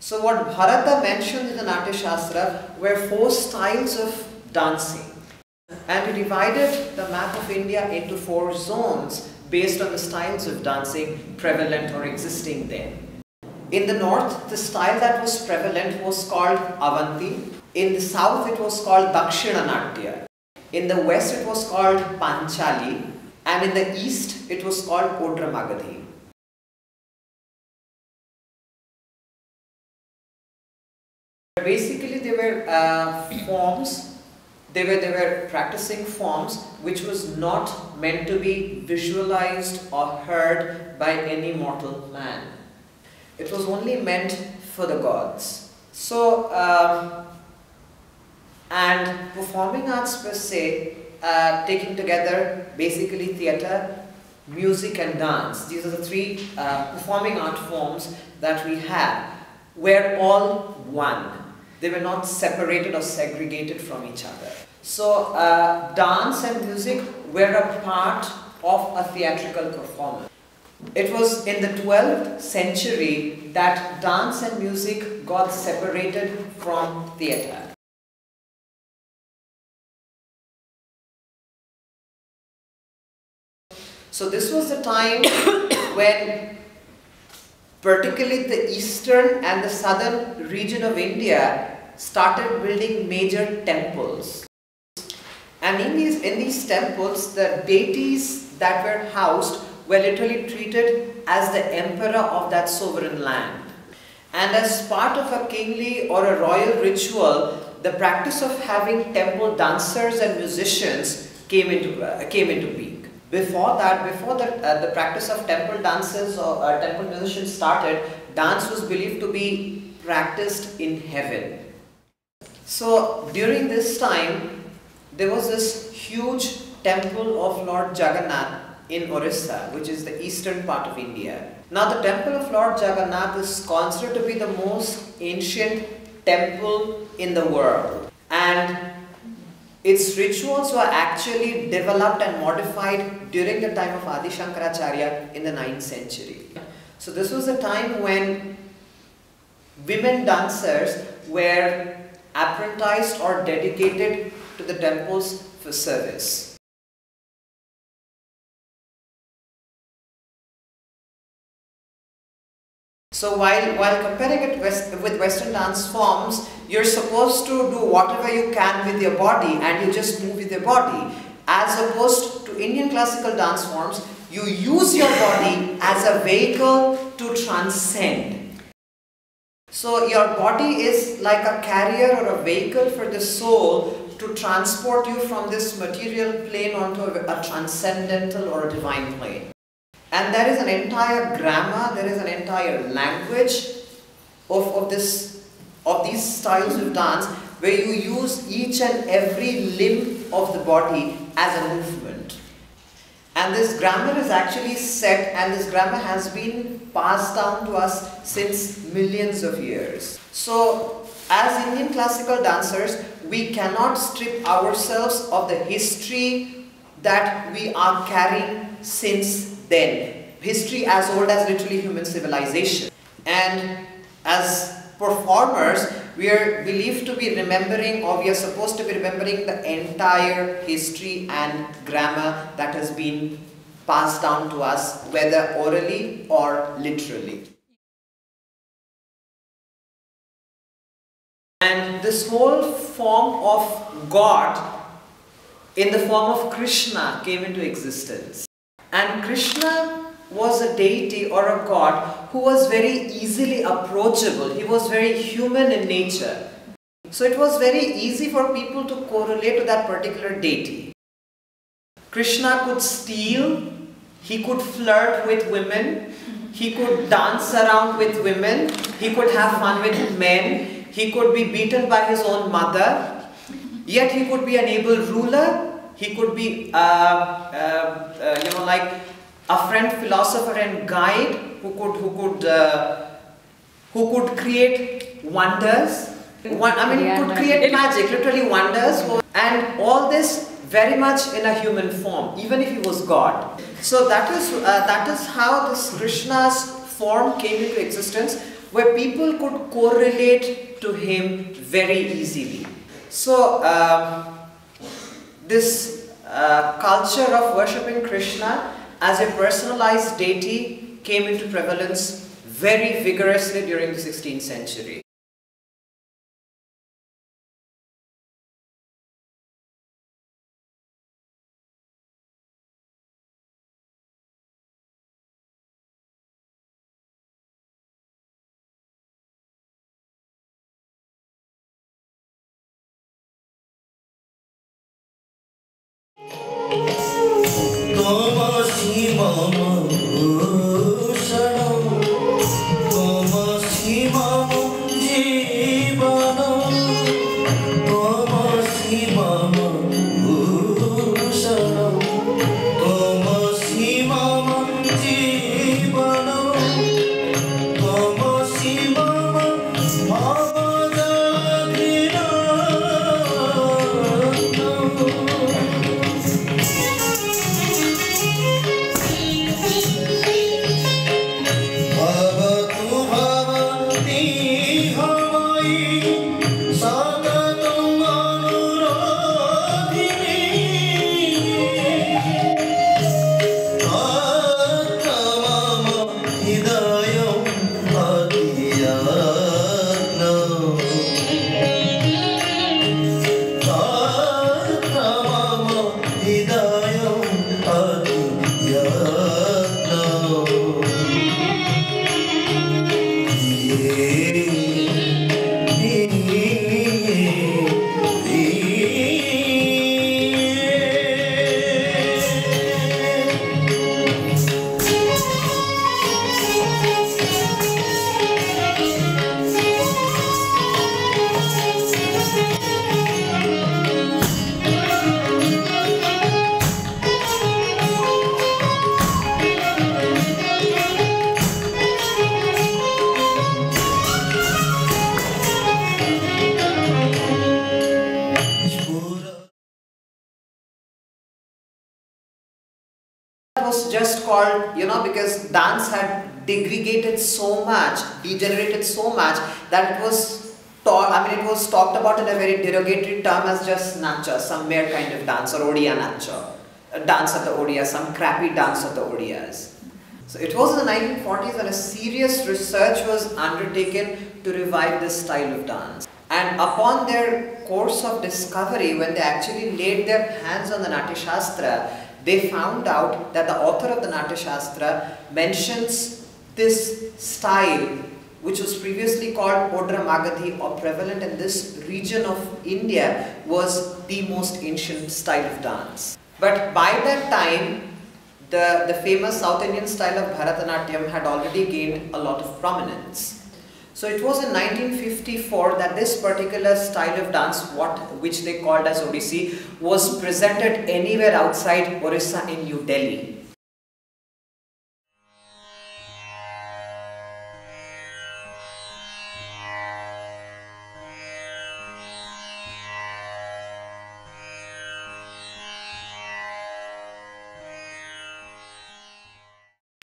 So what Bharata mentioned in the Natya Shastra were 4 styles of dancing. And he divided the map of India into 4 zones based on the styles of dancing prevalent or existing there. In the north, the style that was prevalent was called Avanti. In the south, it was called Dakshinanatya. In the west, it was called Panchali. And in the east, it was called Odra Magadhi. Basically, they were forms. They were practicing forms which was not meant to be visualized or heard by any mortal man. It was only meant for the gods. So, and performing arts per se, taking together basically theatre, music and dance. These are the 3 performing art forms that we have, were all one. They were not separated or segregated from each other. So dance and music were a part of a theatrical performance. It was in the 12th century that dance and music got separated from theatre. So this was the time when particularly the eastern and the southern region of India started building major temples. And in these temples, the deities that were housed were literally treated as the emperor of that sovereign land. And as part of a kingly or a royal ritual, the practice of having temple dancers and musicians came into being. Before the practice of temple dancers or temple musicians started, dance was believed to be practiced in heaven. So during this time, there was this huge temple of Lord Jagannath in Orissa, which is the eastern part of India. Now the temple of Lord Jagannath is considered to be the most ancient temple in the world. And its rituals were actually developed and modified during the time of Adi Shankaracharya in the 9th century. So this was a time when women dancers were apprenticed or dedicated to the temples for service. So while comparing it with Western dance forms, you're supposed to do whatever you can with your body and you just move with your body. As opposed to Indian classical dance forms, you use your body as a vehicle to transcend. So your body is like a carrier or a vehicle for the soul to transport you from this material plane onto a transcendental or a divine plane. And there is an entire grammar, there is an entire language of these styles of dance where you use each and every limb of the body as a movement. And this grammar is actually set, and this grammar has been passed down to us since millions of years. So as Indian classical dancers, we cannot strip ourselves of the history that we are carrying since then. History as old as literally human civilization. And as performers, we are believed to be remembering, or we are supposed to be remembering, the entire history and grammar that has been passed down to us, whether orally or literally. And this whole form of God in the form of Krishna came into existence. And Krishna was a deity or a god who was very easily approachable. He was very human in nature. So it was very easy for people to correlate to that particular deity. Krishna could steal, he could flirt with women, he could dance around with women, he could have fun with men, he could be beaten by his own mother, yet he could be an able ruler, he could be like a friend, philosopher and guide who could create wonders. He could create magic, literally wonders, and all this very much in a human form, even if he was God. So that is how this Krishna's form came into existence. where people could correlate to him very easily. So this culture of worshipping Krishna as a personalized deity came into prevalence very vigorously during the 16th century. Was just called, because dance had degenerated so much that it was it was talked about in a very derogatory term as just nacha, some mere kind of dance, or Odia nacha, a dance of the Odia, some crappy dance of the Odias. So it was in the 1940s when a serious research was undertaken to revive this style of dance. And upon their course of discovery, when they actually laid their hands on the Natya Shastra, they found out that the author of the Natya Shastra mentions this style, which was previously called Odra Magadhi, or prevalent in this region of India, was the most ancient style of dance. But by that time, the famous South Indian style of Bharatanatyam had already gained a lot of prominence. So it was in 1954 that this particular style of dance, which they called as Odissi, was presented anywhere outside Orissa in New Delhi.